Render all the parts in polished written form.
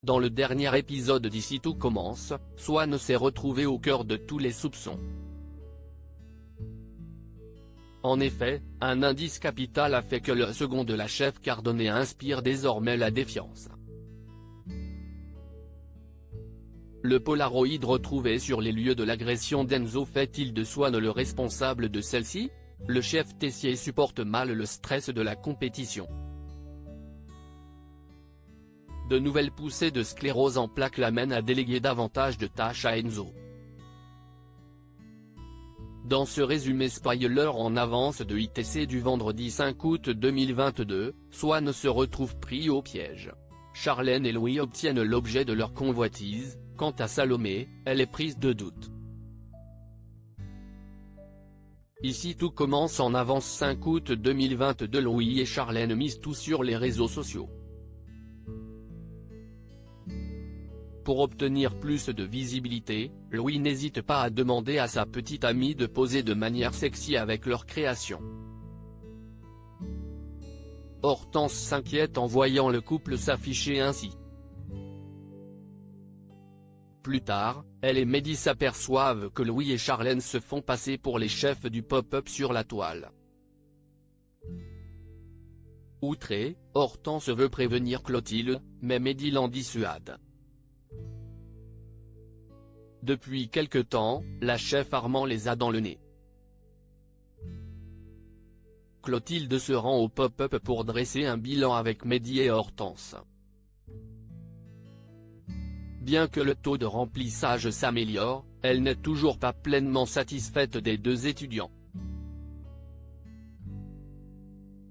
Dans le dernier épisode d'Ici tout commence, Swan s'est retrouvé au cœur de tous les soupçons. En effet, un indice capital a fait que le second de la chef Cardone inspire désormais la défiance. Le Polaroid retrouvé sur les lieux de l'agression d'Enzo fait-il de Swan le responsable de celle-ci? Le chef Tessier supporte mal le stress de la compétition. De nouvelles poussées de sclérose en plaques l'amènent à déléguer davantage de tâches à Enzo. Dans ce résumé spoiler en avance de ITC du vendredi 5 août 2022, Swan se retrouve pris au piège. Charlène et Louis obtiennent l'objet de leur convoitise. Quant à Salomé, elle est prise de doute. Ici tout commence en avance 5 août 2022. Louis et Charlène misent tout sur les réseaux sociaux. Pour obtenir plus de visibilité, Louis n'hésite pas à demander à sa petite amie de poser de manière sexy avec leur création. Hortense s'inquiète en voyant le couple s'afficher ainsi. Plus tard, elle et Mehdi s'aperçoivent que Louis et Charlène se font passer pour les chefs du pop-up sur la toile. Outrée, Hortense veut prévenir Clotilde, mais Mehdi l'en dissuade. Depuis quelque temps, la chef Armand les a dans le nez. Clotilde se rend au pop-up pour dresser un bilan avec Mehdi et Hortense. Bien que le taux de remplissage s'améliore, elle n'est toujours pas pleinement satisfaite des deux étudiants.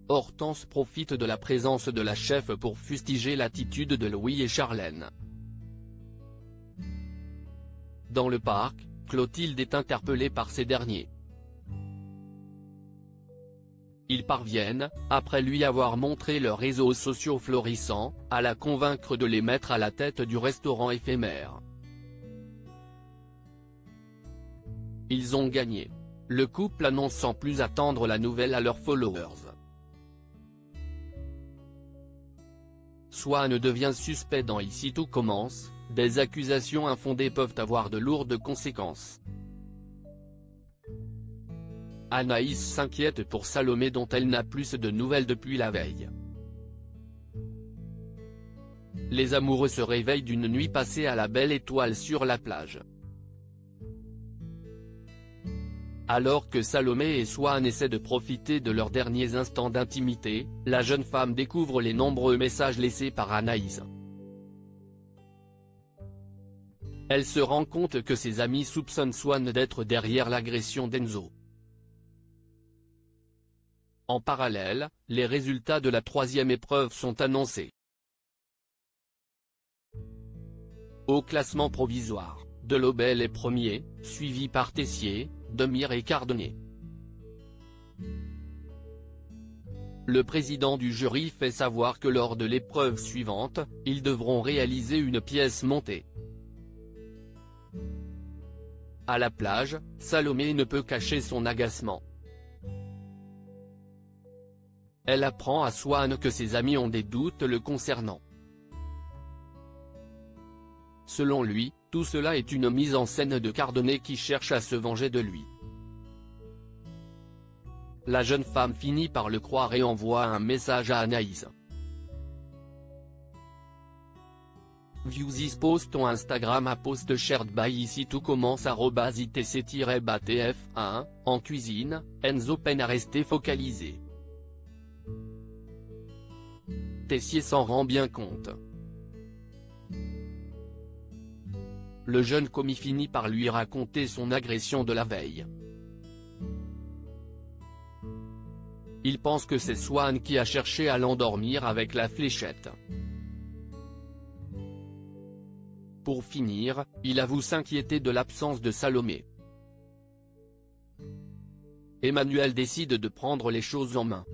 Hortense profite de la présence de la chef pour fustiger l'attitude de Louis et Charlène. Dans le parc, Clotilde est interpellée par ces derniers. Ils parviennent, après lui avoir montré leurs réseaux sociaux florissants, à la convaincre de les mettre à la tête du restaurant éphémère. Ils ont gagné. Le couple annonce sans plus attendre la nouvelle à leurs followers. Swan devient suspect dans Ici tout commence, des accusations infondées peuvent avoir de lourdes conséquences. Anaïs s'inquiète pour Salomé dont elle n'a plus de nouvelles depuis la veille. Les amoureux se réveillent d'une nuit passée à la Belle Étoile sur la plage. Alors que Salomé et Swan essaient de profiter de leurs derniers instants d'intimité, la jeune femme découvre les nombreux messages laissés par Anaïs. Elle se rend compte que ses amis soupçonnent Swan d'être derrière l'agression d'Enzo. En parallèle, les résultats de la troisième épreuve sont annoncés. Au classement provisoire, Delobel est premier, suivi par Tessier, Demir et Cardone. Le président du jury fait savoir que lors de l'épreuve suivante, ils devront réaliser une pièce montée. À la plage, Salomé ne peut cacher son agacement. Elle apprend à Swan que ses amis ont des doutes le concernant. Selon lui, tout cela est une mise en scène de Cardone qui cherche à se venger de lui. La jeune femme finit par le croire et envoie un message à Anaïs. View this post on Instagram à post shared by Ici tout commence @itc-batf1, en cuisine, Enzo peine à rester focalisé. Tessier s'en rend bien compte. Le jeune commis finit par lui raconter son agression de la veille. Il pense que c'est Swan qui a cherché à l'endormir avec la fléchette. Pour finir, il avoue s'inquiéter de l'absence de Salomé. Emmanuel décide de prendre les choses en main.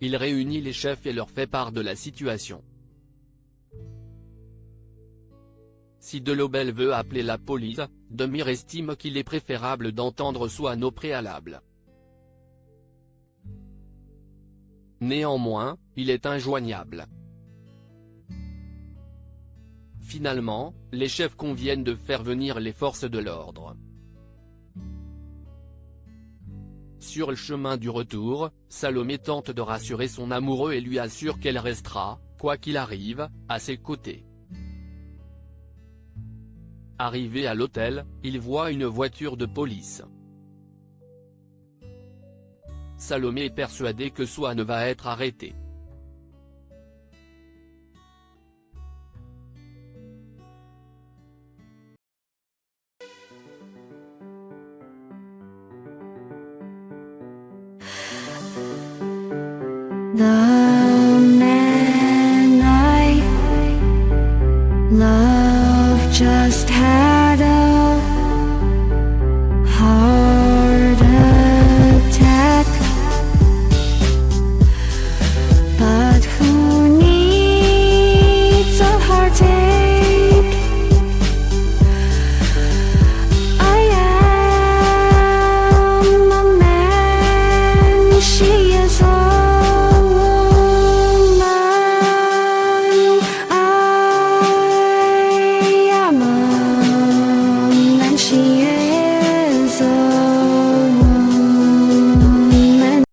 Il réunit les chefs et leur fait part de la situation. Si Delobel veut appeler la police, Demir estime qu'il est préférable d'entendre Swan au préalable. Néanmoins, il est injoignable. Finalement, les chefs conviennent de faire venir les forces de l'ordre. Sur le chemin du retour, Salomé tente de rassurer son amoureux et lui assure qu'elle restera, quoi qu'il arrive, à ses côtés. Arrivé à l'hôtel, il voit une voiture de police. Salomé est persuadée que Swan va être arrêté. 나